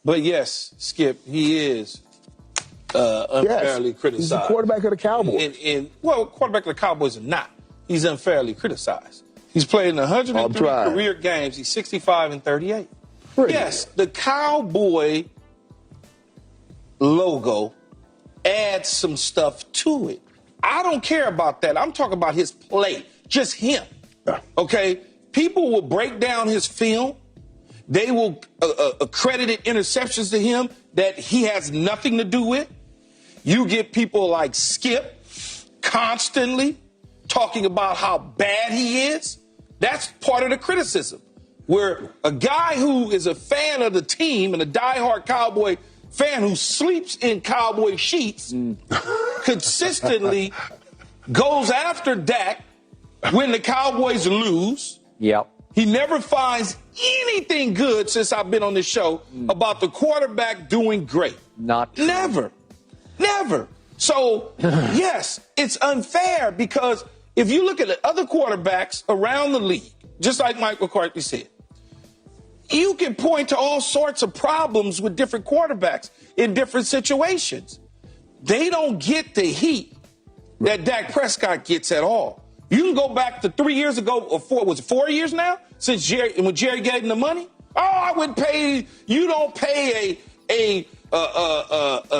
But yes, Skip, he is unfairly criticized. He's the quarterback of the Cowboys. Well, quarterback of the Cowboys is not. He's unfairly criticized. He's played in 103 career games. He's 65-38. Yes, the Cowboy logo adds some stuff to it. I don't care about that. I'm talking about his play, just him. Okay? People will break down his film. They will accredit interceptions to him that he has nothing to do with. You get people like Skip constantly talking about how bad he is. That's part of the criticism. Where a guy who is a fan of the team and a diehard Cowboy fan who sleeps in Cowboy sheets consistently goes after Dak when the Cowboys lose. Yep. He never finds anything good since I've been on this show about the quarterback doing great. Not true. Never. So, yes, it's unfair because if you look at the other quarterbacks around the league, just like Mike McCarthy said, you can point to all sorts of problems with different quarterbacks in different situations. They don't get the heat that Dak Prescott gets at all. You can go back to 3 years ago, or 4 years now, since when Jerry gave him the money? Oh, I wouldn't pay, you don't pay a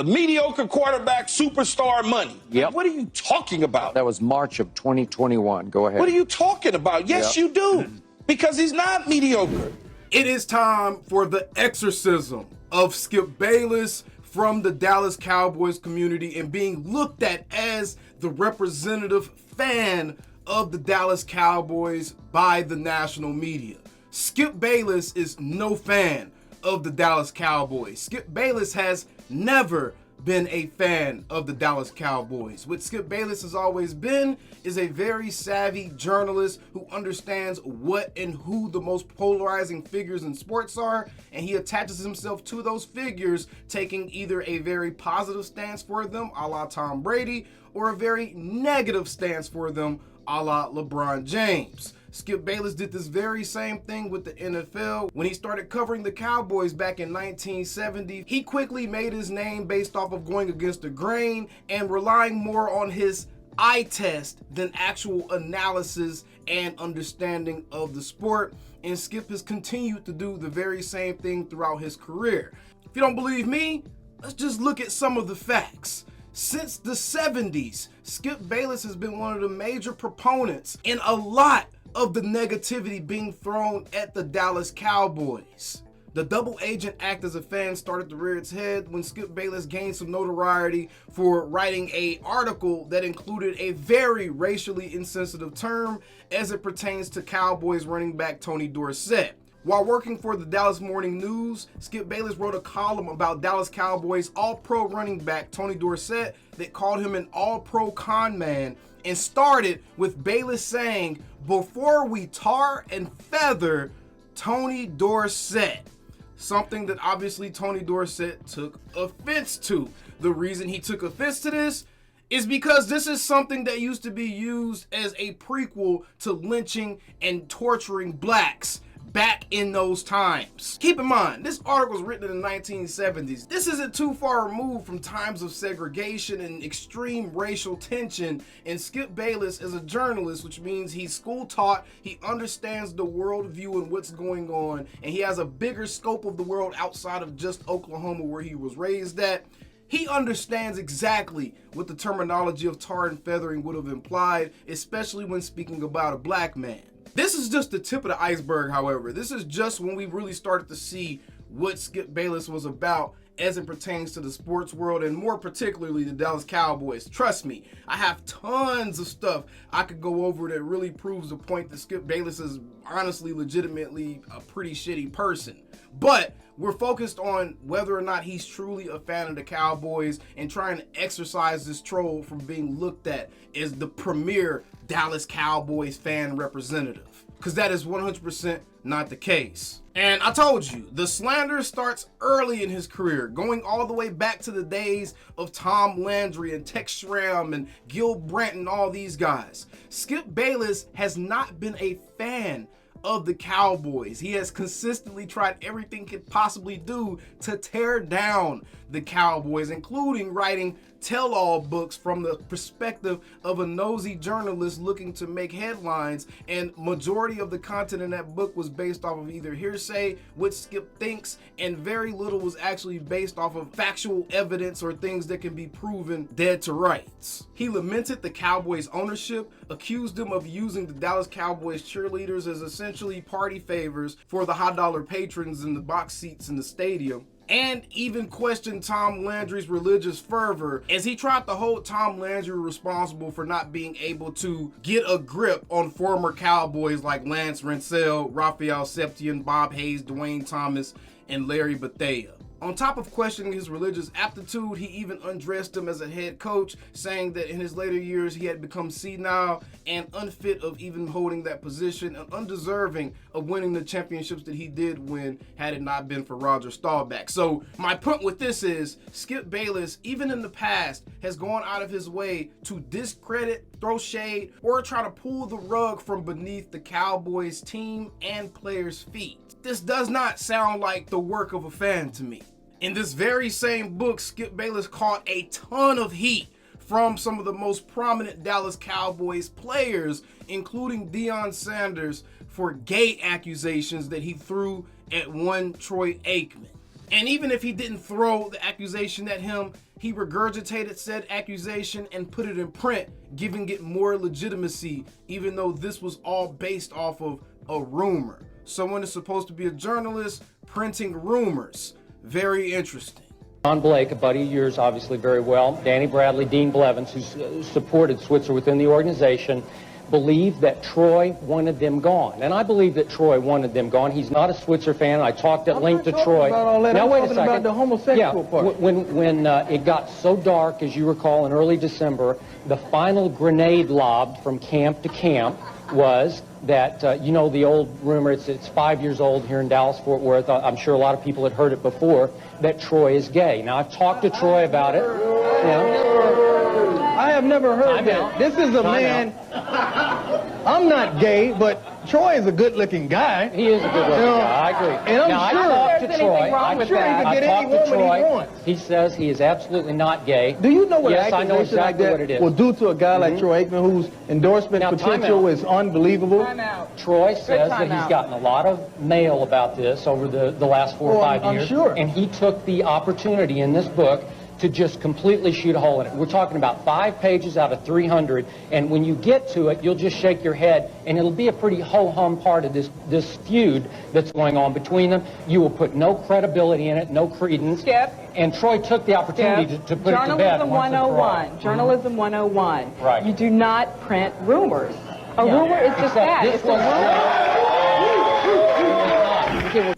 mediocre quarterback superstar money. Yep. What are you talking about? That was March of 2021. Go ahead. What are you talking about? Yes, you do. Because he's not mediocre. It is time for the exorcism of Skip Bayless from the Dallas Cowboys community and being looked at as the representative fan of the Dallas Cowboys by the national media. Skip Bayless is no fan of the Dallas Cowboys. Skip Bayless has never been a fan of the Dallas Cowboys. What Skip Bayless has always been is a very savvy journalist who understands what and who the most polarizing figures in sports are, and he attaches himself to those figures, taking either a very positive stance for them, a la Tom Brady, or a very negative stance for them, a la LeBron James. Skip Bayless did this very same thing with the NFL. When he started covering the Cowboys back in 1970, he quickly made his name based off of going against the grain and relying more on his eye test than actual analysis and understanding of the sport. And Skip has continued to do the very same thing throughout his career. If you don't believe me, let's just look at some of the facts. Since the 70s, Skip Bayless has been one of the major proponents in a lot of the negativity being thrown at the Dallas Cowboys. The double agent act as a fan started to rear its head when Skip Bayless gained some notoriety for writing an article that included a very racially insensitive term as it pertains to Cowboys running back Tony Dorsett. While working for the Dallas Morning News, Skip Bayless wrote a column about Dallas Cowboys all-pro running back Tony Dorsett that called him an all-pro con man, and started with Bayless saying, "Before we tar and feather Tony Dorsett," something that obviously Tony Dorsett took offense to. The reason he took offense to this is because this is something that used to be used as a prequel to lynching and torturing blacks back in those times. Keep in mind, this article was written in the 1970s. This isn't too far removed from times of segregation and extreme racial tension, and Skip Bayless is a journalist, which means he's school taught, he understands the worldview and what's going on, and he has a bigger scope of the world outside of just Oklahoma where he was raised at. He understands exactly what the terminology of tar and feathering would have implied, especially when speaking about a black man. This is just the tip of the iceberg, however. This is just when we really started to see what Skip Bayless was about as it pertains to the sports world, and more particularly the Dallas Cowboys. Trust me, I have tons of stuff I could go over that really proves the point that Skip Bayless is honestly, legitimately a pretty shitty person. But we're focused on whether or not he's truly a fan of the Cowboys and trying to exorcise this troll from being looked at as the premier Dallas Cowboys fan representative. Because that is 100% not the case. And I told you, the slander starts early in his career, going all the way back to the days of Tom Landry and Tex Schramm and Gil Brandt and all these guys. Skip Bayless has not been a fan of the Cowboys. He has consistently tried everything he could possibly do to tear down the Cowboys, including writing tell-all books from the perspective of a nosy journalist looking to make headlines, and majority of the content in that book was based off of either hearsay, what Skip thinks, and very little was actually based off of factual evidence or things that can be proven dead to rights. He lamented the Cowboys ownership, accused them of using the Dallas Cowboys cheerleaders as essentially party favors for the high dollar patrons in the box seats in the stadium, and even questioned Tom Landry's religious fervor as he tried to hold Tom Landry responsible for not being able to get a grip on former Cowboys like Lance Rensell, Raphael Septien, Bob Hayes, Dwayne Thomas, and Larry Bethea. On top of questioning his religious aptitude, he even undressed him as a head coach, saying that in his later years he had become senile and unfit of even holding that position and undeserving of winning the championships that he did win had it not been for Roger Staubach. So my point with this is Skip Bayless, even in the past, has gone out of his way to discredit, throw shade, or try to pull the rug from beneath the Cowboys team and players' feet. This does not sound like the work of a fan to me. In this very same book, Skip Bayless caught a ton of heat from some of the most prominent Dallas Cowboys players, including Deion Sanders, for gay accusations that he threw at one Troy Aikman. And even if he didn't throw the accusation at him, he regurgitated said accusation and put it in print, giving it more legitimacy, even though this was all based off of a rumor. Someone is supposed to be a journalist printing rumors. Very interesting. John Blake, a buddy of yours, obviously very well, Danny Bradley, Dean Blevins, who supported Switzer within the organization, believed that Troy wanted them gone. And I believe that Troy wanted them gone. He's not a Switzer fan. I talked at length to Troy. Now, wait a second. About the homosexual part. When it got so dark, as you recall, in early December, the final grenade lobbed from camp to camp was that, you know, the old rumor, it's 5 years old here in Dallas-Fort Worth. I'm sure a lot of people had heard it before, that Troy is gay. Now, I've talked to Troy about it. I have never heard that. This is a man. I'm not gay, but Troy is a good-looking guy. He is a good-looking guy. I agree. And now, I talked to Troy. I'm sure he can get any woman he wants. He says he is absolutely not gay. Do you know what yes, an accusation like that will do to a guy like Troy Aikman, whose endorsement potential is unbelievable? Troy says that he's gotten a lot of mail about this over the last 4 or 5 years. I'm sure. And he took the opportunity in this book to just completely shoot a hole in it. We're talking about 5 pages out of 300, and when you get to it, you'll just shake your head, and it'll be a pretty ho-hum part of this feud that's going on between them. You will put no credibility in it, no credence. Skip. And Troy took the opportunity to put it to bed. Journalism 101. Journalism 101. Right. You do not print rumors. A rumor is just that. It's a rumor.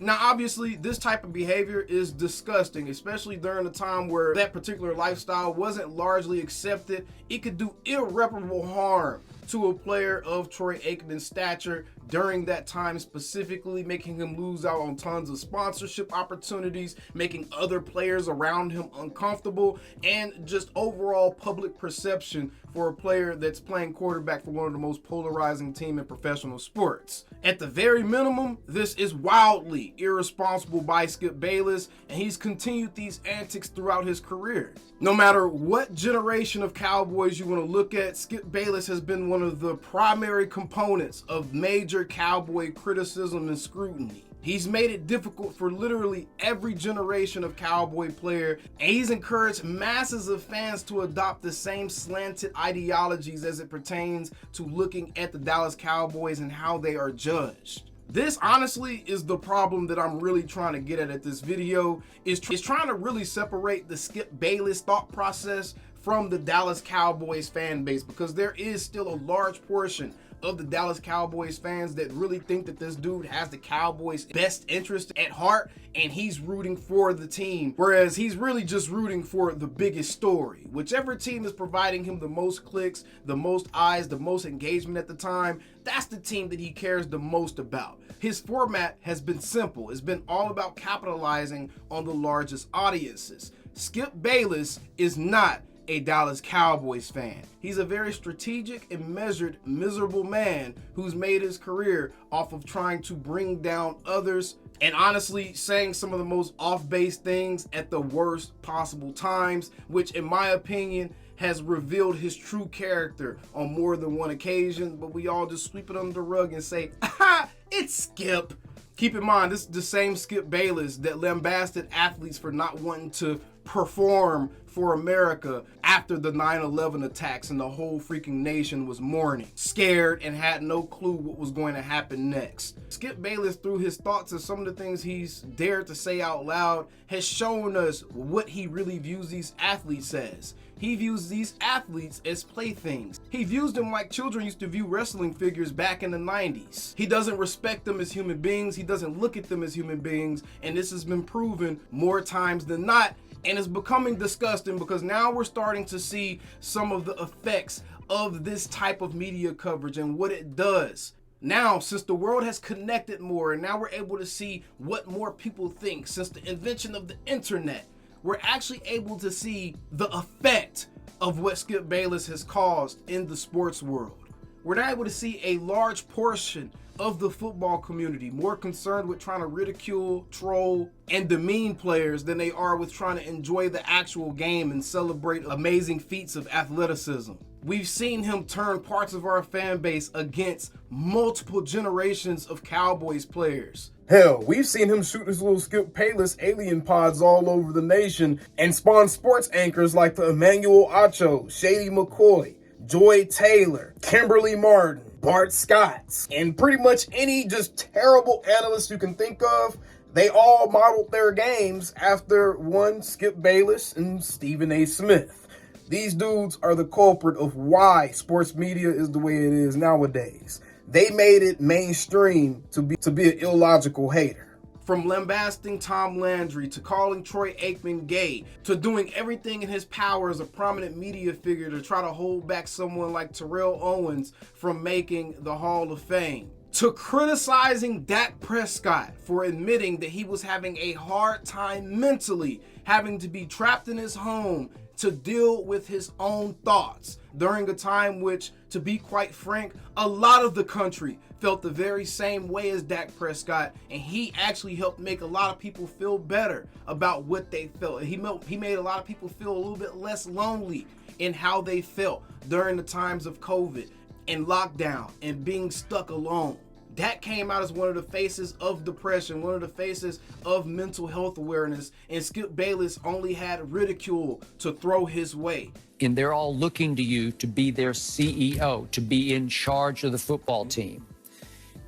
Now, obviously, this type of behavior is disgusting, especially during a time where that particular lifestyle wasn't largely accepted. It could do irreparable harm to a player of Troy Aikman's stature during that time, specifically making him lose out on tons of sponsorship opportunities, making other players around him uncomfortable, and just overall public perception for a player that's playing quarterback for one of the most polarizing teams in professional sports. At the very minimum, this is wildly irresponsible by Skip Bayless, and he's continued these antics throughout his career. No matter what generation of Cowboys you want to look at, Skip Bayless has been one of the primary components of major Cowboy criticism and scrutiny. He's made it difficult for literally every generation of Cowboy player, and he's encouraged masses of fans to adopt the same slanted ideologies as it pertains to looking at the Dallas Cowboys and how they are judged. This honestly is the problem that I'm really trying to get at this video, is trying to really separate the Skip Bayless thought process from the Dallas Cowboys fan base, because there is still a large portion of the Dallas Cowboys fans that really think that this dude has the Cowboys' best interest at heart and he's rooting for the team, whereas he's really just rooting for the biggest story. Whichever team is providing him the most clicks, the most eyes, the most engagement at the time, that's the team that he cares the most about. His format has been simple. It's been all about capitalizing on the largest audiences. Skip Bayless is not a Dallas Cowboys fan. He's a very strategic and measured, miserable man who's made his career off of trying to bring down others and honestly saying some of the most off-base things at the worst possible times, which in my opinion has revealed his true character on more than one occasion, but we all just sweep it under the rug and say, aha, it's Skip. Keep in mind, this is the same Skip Bayless that lambasted athletes for not wanting to perform for America after the 9/11 attacks and the whole freaking nation was mourning, scared, and had no clue what was going to happen next. Skip Bayless, through his thoughts and some of the things he's dared to say out loud, has shown us what he really views these athletes as. He views these athletes as playthings. He views them like children used to view wrestling figures back in the 90s. He doesn't respect them as human beings. He doesn't look at them as human beings. And this has been proven more times than not. And it's becoming disgusting because now we're starting to see some of the effects of this type of media coverage and what it does. Now, since the world has connected more and now we're able to see what more people think since the invention of the internet, we're actually able to see the effect of what Skip Bayless has caused in the sports world. We're now able to see a large portion of the football community more concerned with trying to ridicule, troll, and demean players than they are with trying to enjoy the actual game and celebrate amazing feats of athleticism. We've seen him turn parts of our fan base against multiple generations of Cowboys players. Hell, we've seen him shoot his little Skip Bayless alien pods all over the nation and spawn sports anchors like the Emmanuel Acho, Shady McCoy, Joy Taylor, Kimberly Martin, Bart Scott, and pretty much any just terrible analyst you can think of. They all modeled their games after one Skip Bayless and Stephen A. Smith. These dudes are the culprit of why sports media is the way it is nowadays. They made it mainstream to be an illogical hater. From lambasting Tom Landry to calling Troy Aikman gay to doing everything in his power as a prominent media figure to try to hold back someone like Terrell Owens from making the Hall of Fame, to criticizing Dak Prescott for admitting that he was having a hard time mentally, having to be trapped in his home to deal with his own thoughts during a time which, to be quite frank, a lot of the country felt the very same way as Dak Prescott, and he actually helped make a lot of people feel better about what they felt. He made a lot of people feel a little bit less lonely in how they felt during the times of COVID and lockdown and being stuck alone. Dak came out as one of the faces of depression, one of the faces of mental health awareness, and Skip Bayless only had ridicule to throw his way. And they're all looking to you to be their CEO, to be in charge of the football team.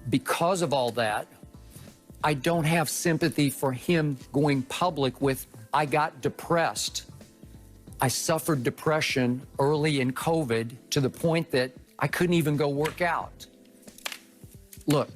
Because of all that, I don't have sympathy for him going public with, I got depressed. I suffered depression early in COVID to the point that I couldn't even go work out. Look.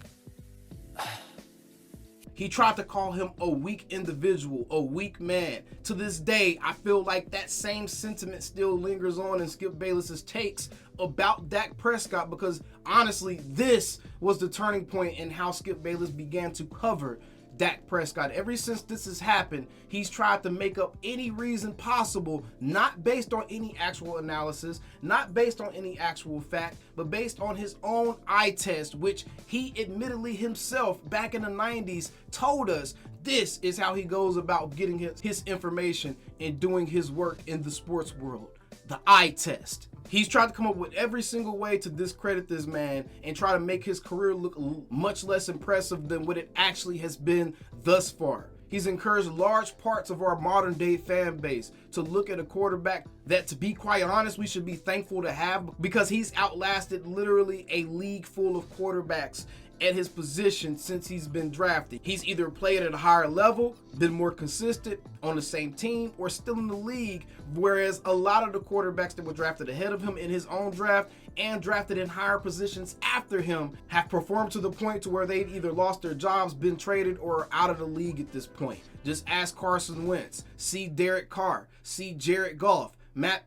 He tried to call him a weak individual, a weak man. To this day, I feel like that same sentiment still lingers on in Skip Bayless's takes about Dak Prescott, because honestly, this was the turning point in how Skip Bayless began to cover Dak Prescott. Ever since this has happened, he's tried to make up any reason possible, not based on any actual analysis, not based on any actual fact, but based on his own eye test, which he admittedly himself back in the 90s told us this is how he goes about getting his information and doing his work in the sports world. The eye test. He's tried to come up with every single way to discredit this man and try to make his career look much less impressive than what it actually has been thus far. He's encouraged large parts of our modern day fan base to look at a quarterback that, to be quite honest, we should be thankful to have, because he's outlasted literally a league full of quarterbacks at his position since he's been drafted. He's either played at a higher level, been more consistent on the same team, or still in the league, whereas a lot of the quarterbacks that were drafted ahead of him in his own draft and drafted in higher positions after him have performed to the point to where they've either lost their jobs, been traded, or are out of the league at this point. Just ask Carson Wentz, see Derek Carr, see Jared Goff,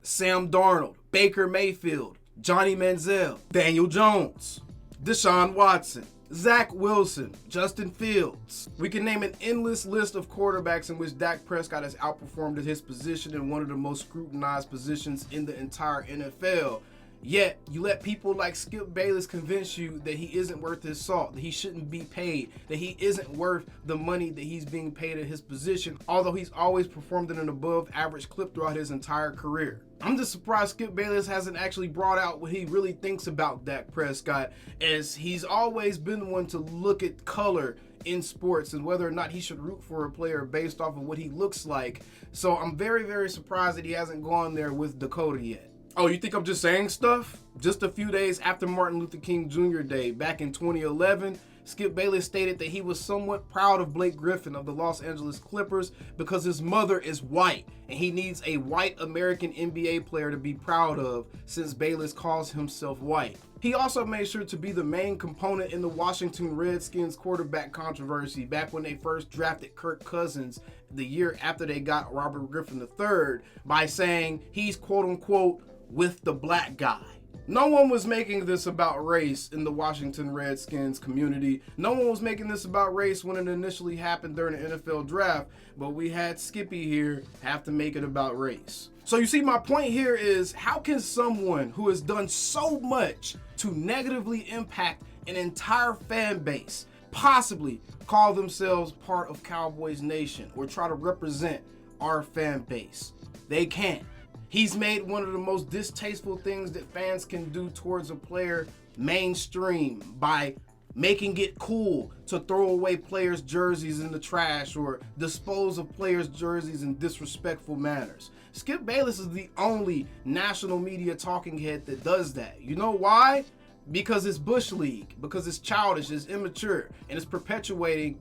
Sam Darnold, Baker Mayfield, Johnny Manziel, Daniel Jones, Deshaun Watson. Zach Wilson, Justin Fields. We can name an endless list of quarterbacks in which Dak Prescott has outperformed at his position in one of the most scrutinized positions in the entire NFL. Yet, you let people like Skip Bayless convince you that he isn't worth his salt, that he shouldn't be paid, that he isn't worth the money that he's being paid at his position, although he's always performed at an above average clip throughout his entire career. I'm just surprised Skip Bayless hasn't actually brought out what he really thinks about Dak Prescott, as he's always been the one to look at color in sports and whether or not he should root for a player based off of what he looks like. So I'm very, very surprised that he hasn't gone there with Dakota yet. Oh, you think I'm just saying stuff? Just a few days after Martin Luther King Jr. Day, back in 2011, Skip Bayless stated that he was somewhat proud of Blake Griffin of the Los Angeles Clippers because his mother is white and he needs a white American NBA player to be proud of since Bayless calls himself white. He also made sure to be the main component in the Washington Redskins quarterback controversy back when they first drafted Kirk Cousins the year after they got Robert Griffin III by saying he's quote unquote with the black guy. No one was making this about race in the Washington Redskins community. No one was making this about race when it initially happened during the NFL draft, but we had Skippy here have to make it about race. So you see, my point here is, how can someone who has done so much to negatively impact an entire fan base possibly call themselves part of Cowboys Nation or try to represent our fan base? They can't. He's made one of the most distasteful things that fans can do towards a player mainstream by making it cool to throw away players' jerseys in the trash or dispose of players' jerseys in disrespectful manners. Skip Bayless is the only national media talking head that does that. You know why? Because it's Bush League, because it's childish, it's immature, and it's perpetuating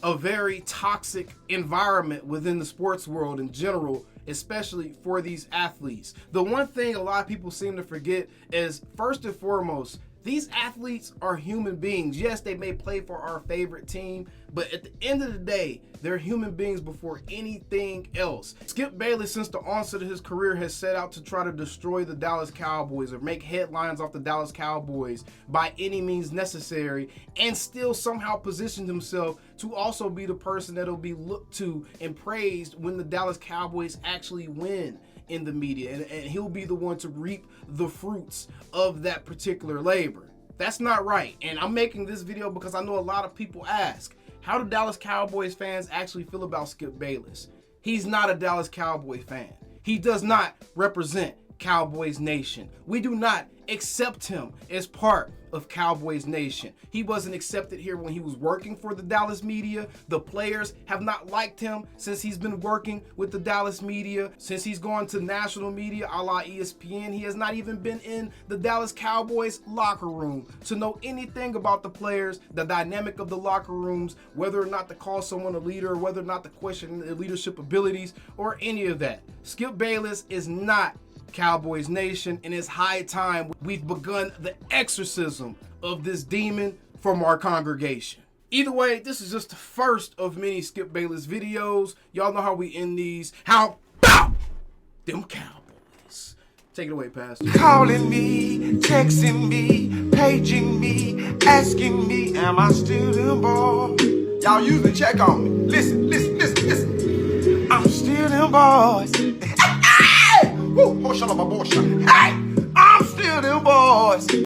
a very toxic environment within the sports world in general, especially for these athletes. The one thing a lot of people seem to forget is, first and foremost, these athletes are human beings. Yes, they may play for our favorite team, but at the end of the day, they're human beings before anything else. Skip Bayless, since the onset of his career, has set out to try to destroy the Dallas Cowboys or make headlines off the Dallas Cowboys by any means necessary, and still somehow positioned himself to also be the person that'll be looked to and praised when the Dallas Cowboys actually win in the media, and he'll be the one to reap the fruits of that particular labor. That's not right. And I'm making this video because I know a lot of people ask, how do Dallas Cowboys fans actually feel about Skip Bayless? He's not a Dallas Cowboy fan. He does not represent Cowboys Nation. We do not accept him as part of Cowboys Nation. He wasn't accepted here when he was working for the Dallas media. The players have not liked him since he's been working with the Dallas media. Since he's gone to national media a la ESPN, he has not even been in the Dallas Cowboys locker room to know anything about the players, the dynamic of the locker rooms, whether or not to call someone a leader, whether or not to question their leadership abilities, or any of that. Skip Bayless is not Cowboys Nation, and it's high time we've begun the exorcism of this demon from our congregation. Either way, this is just the first of many Skip Bayless videos. Y'all know how we end these. How about them Cowboys? Take it away, Pastor. Calling me, texting me, paging me, asking me, am I still them boys? Y'all usually check on me. Listen. I'm still them boys. Hey! I'm still them boys.